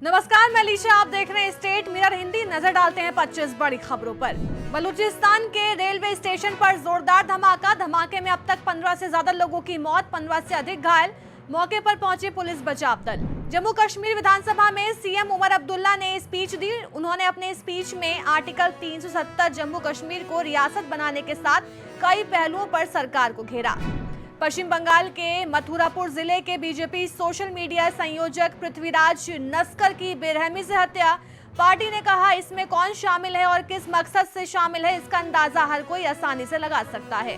नमस्कार, मैं लीशा। आप देख रहे हैं स्टेट मिरर हिंदी। नजर डालते हैं 25 बड़ी खबरों पर। बलूचिस्तान के रेलवे स्टेशन पर जोरदार धमाका। धमाके में अब तक 15 से ज्यादा लोगों की मौत, 15 से अधिक घायल। मौके पर पहुंची पुलिस बचाव दल। जम्मू कश्मीर विधानसभा में सीएम उमर अब्दुल्ला ने स्पीच दी। उन्होंने अपने स्पीच में आर्टिकल 370 जम्मू कश्मीर को रियासत बनाने के साथ कई पहलुओं पर सरकार को घेरा। पश्चिम बंगाल के मथुरापुर जिले के बीजेपी सोशल मीडिया संयोजक पृथ्वीराज नस्कर की बेरहमी से हत्या। पार्टी ने कहा, इसमें कौन शामिल है और किस मकसद से शामिल है, इसका अंदाजा हर कोई आसानी से लगा सकता है।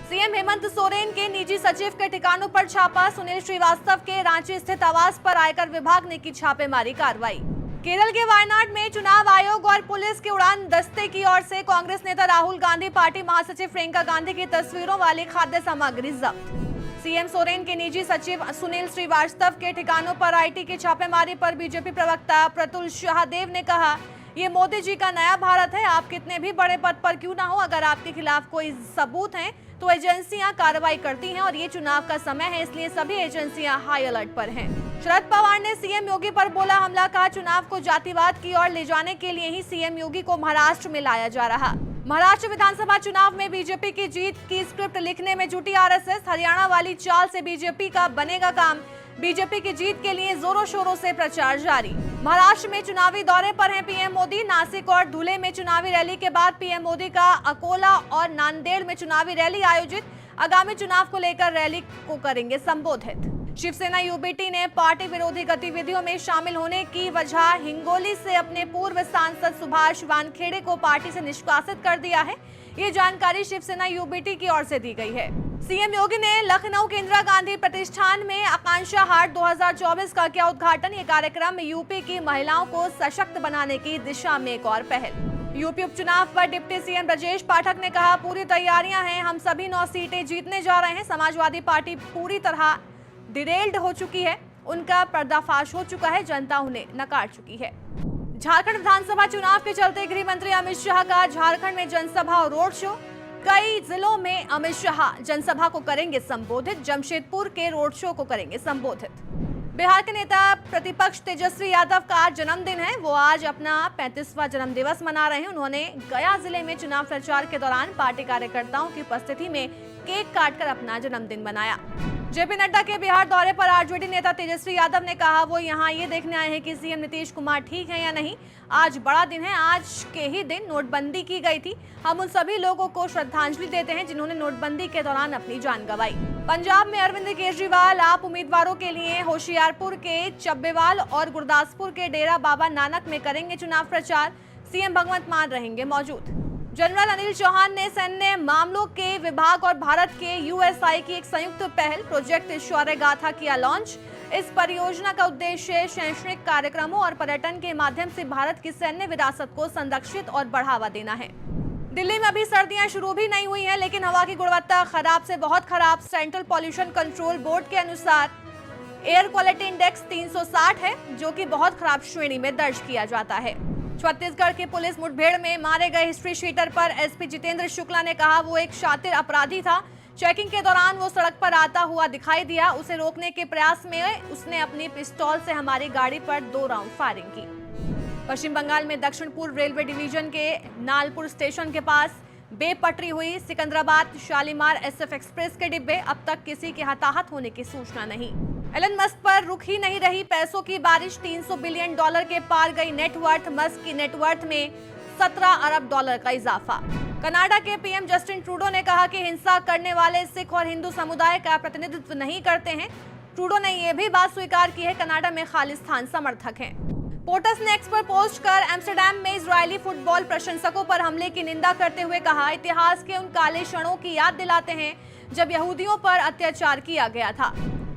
सीएम हेमंत सोरेन के निजी सचिव के ठिकानों पर छापा। सुनील श्रीवास्तव के रांची स्थित आवास पर आयकर विभाग ने की छापेमारी कार्रवाई। केरल के वायनाड में चुनाव आयोग और पुलिस के उड़ान दस्ते की ओर से कांग्रेस नेता राहुल गांधी, पार्टी महासचिव प्रियंका गांधी की तस्वीरों वाली खाद्य सामग्री जब्त। सीएम सोरेन के निजी सचिव सुनील श्रीवास्तव के ठिकानों पर आईटी की छापेमारी पर बीजेपी प्रवक्ता प्रतुल शाहदेव ने कहा, ये मोदी जी का नया भारत है। आप कितने भी बड़े पद पर क्यों ना हो, अगर आपके खिलाफ कोई सबूत है तो एजेंसियां कार्रवाई करती हैं और ये चुनाव का समय है, इसलिए सभी एजेंसियां हाई अलर्ट पर हैं। शरद पवार ने सीएम योगी पर बोला हमला। कहा, चुनाव को जातिवाद की ओर ले जाने के लिए ही सीएम योगी को महाराष्ट्र में लाया जा रहा। महाराष्ट्र विधानसभा चुनाव में बीजेपी की जीत की स्क्रिप्ट लिखने में जुटी आरएसएस। हरियाणा वाली चाल से बीजेपी का बनेगा काम। बीजेपी की जीत के लिए जोरों शोरों से प्रचार जारी। महाराष्ट्र में चुनावी दौरे पर हैं पीएम मोदी। नासिक और धुले में चुनावी रैली के बाद पीएम मोदी का अकोला और नांदेड़ में चुनावी रैली आयोजित। आगामी चुनाव को लेकर रैली को करेंगे संबोधित। शिवसेना यूबीटी ने पार्टी विरोधी गतिविधियों में शामिल होने की वजह हिंगोली से अपने पूर्व सांसद सुभाष वानखेड़े को पार्टी से निष्कासित कर दिया है। ये जानकारी शिवसेना यूबीटी की ओर से दी गई है। सीएम योगी ने लखनऊ के इंदिरा गांधी प्रतिष्ठान में आकांक्षा हाट 2024 का किया उद्घाटन। ये कार्यक्रम यूपी की महिलाओं को सशक्त बनाने की दिशा में एक और पहल। यूपी उपचुनाव पर डिप्टी सीएम ब्रजेश पाठक ने कहा, पूरी तैयारियां हैं, हम सभी 9 सीटें जीतने जा रहे हैं। समाजवादी पार्टी पूरी तरह डिरेल्ड हो चुकी है, उनका पर्दाफाश हो चुका है, जनता उन्हें नकार चुकी है। झारखंड विधानसभा चुनाव के चलते गृह मंत्री अमित शाह का झारखंड में जनसभा और रोड शो। कई जिलों में अमित शाह जनसभा को करेंगे संबोधित। जमशेदपुर के रोड शो को करेंगे संबोधित। बिहार के नेता प्रतिपक्ष तेजस्वी यादव का आज जन्मदिन है। वो आज अपना 35वां जन्मदिवस मना रहे हैं। उन्होंने गया जिले में चुनाव प्रचार के दौरान पार्टी कार्यकर्ताओं की उपस्थिति में केक काटकर अपना जन्मदिन मनाया। जेपी नड्डा के बिहार दौरे पर आरजेडी नेता तेजस्वी यादव ने कहा, वो यहाँ ये देखने आए हैं कि सीएम नीतीश कुमार ठीक है या नहीं। आज बड़ा दिन है। आज के ही दिन नोटबंदी की गई थी। हम उन सभी लोगों को श्रद्धांजलि देते हैं जिन्होंने नोटबंदी के दौरान अपनी जान गंवाई। पंजाब में अरविंद केजरीवाल आप उम्मीदवारों के लिए होशियारपुर के चब्बेवाल और गुरदासपुर के डेरा बाबा नानक में करेंगे चुनाव प्रचार। सीएम भगवंत मान रहेंगे मौजूद। जनरल अनिल चौहान ने सैन्य मामलों के विभाग और भारत के यूएसआई की एक संयुक्त पहल प्रोजेक्ट शौर्य गाथा किया लॉन्च। इस परियोजना का उद्देश्य शैक्षणिक कार्यक्रमों और पर्यटन के माध्यम से भारत की सैन्य विरासत को संरक्षित और बढ़ावा देना है। दिल्ली में अभी सर्दियां शुरू भी नहीं हुई हैं, लेकिन हवा की गुणवत्ता खराब से बहुत खराब। सेंट्रल पॉल्यूशन कंट्रोल बोर्ड के अनुसार एयर क्वालिटी इंडेक्स 360 है, जो कि बहुत खराब श्रेणी में दर्ज किया जाता है। छत्तीसगढ़ की पुलिस मुठभेड़ में मारे गए हिस्ट्री शीटर पर एसपी जितेंद्र शुक्ला ने कहा, वो एक शातिर अपराधी था। चेकिंग के दौरान वो सड़क पर आता हुआ दिखाई दिया। उसे रोकने के प्रयास में उसने अपनी पिस्तौल से हमारी गाड़ी पर 2 राउंड फायरिंग की। पश्चिम बंगाल में दक्षिण पूर्व रेलवे डिवीजन के नालपुर स्टेशन के पास बेपटरी हुई सिकंदराबाद शालीमार एसएफ एक्सप्रेस के डिब्बे। अब तक किसी के हताहत होने की सूचना नहीं। एलन मस्क पर रुक ही नहीं रही पैसों की बारिश। $300 बिलियन के पार गई नेटवर्थ। मस्क की नेटवर्थ में $17 अरब का इजाफा। कनाडा के पीएम जस्टिन ट्रूडो ने कहा कि हिंसा करने वाले सिख और हिंदू समुदाय का प्रतिनिधित्व नहीं करते हैं। ट्रूडो ने यह भी बात स्वीकार की है, कनाडा में खालिस्तान समर्थक हैं। पोर्टस ने एक्स पर पोस्ट कर एम्स्टरडैम में इजरायली फुटबॉल प्रशंसकों पर हमले की निंदा करते हुए कहा, इतिहास के उन काले क्षणों की याद दिलाते हैं जब यहूदियों पर अत्याचार किया गया था।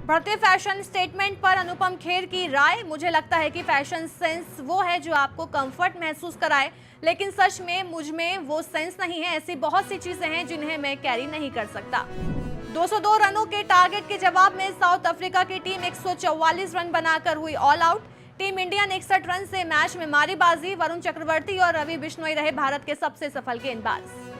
बढ़ते फैशन स्टेटमेंट पर अनुपम खेर की राय, मुझे लगता है कि फैशन सेंस वो है जो आपको कंफर्ट महसूस कराए, लेकिन सच में मुझ में वो सेंस नहीं है। ऐसी बहुत सी चीजें हैं जिन्हें मैं कैरी नहीं कर सकता। 202 रनों के टारगेट के जवाब में साउथ अफ्रीका की टीम 144 रन बनाकर हुई ऑल आउट। टीम इंडिया ने 61 रन से मैच में मारी बाजी। वरुण चक्रवर्ती और रवि बिश्नोई रहे भारत के सबसे सफल गेंदबाज।